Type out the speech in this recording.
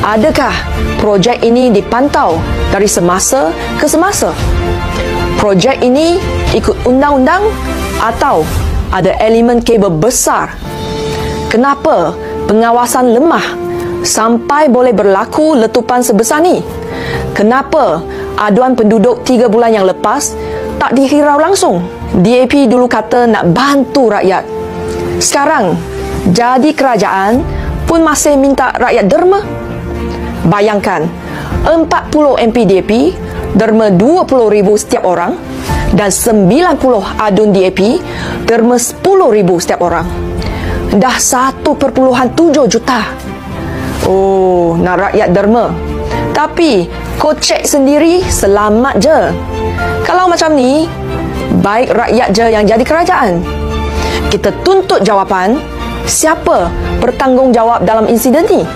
Adakah projek ini dipantau dari semasa ke semasa? Projek ini ikut undang-undang atau ada elemen kabel besar? Kenapa pengawasan lemah sampai boleh berlaku letupan sebesar ni? Kenapa aduan penduduk 3 bulan yang lepas tak dihirau langsung? DAP dulu kata nak bantu rakyat. Sekarang jadi kerajaan pun masih minta rakyat derma. Bayangkan, 40 MP DAP derma 20,000 setiap orang dan 90 adun DAP derma 10,000 setiap orang. Dah 1.7 juta. Oh, nak rakyat derma. Tapi kocek sendiri selamat je. Kalau macam ni, baik rakyat je yang jadi kerajaan. Kita tuntut jawapan siapa bertanggungjawab dalam insiden ni.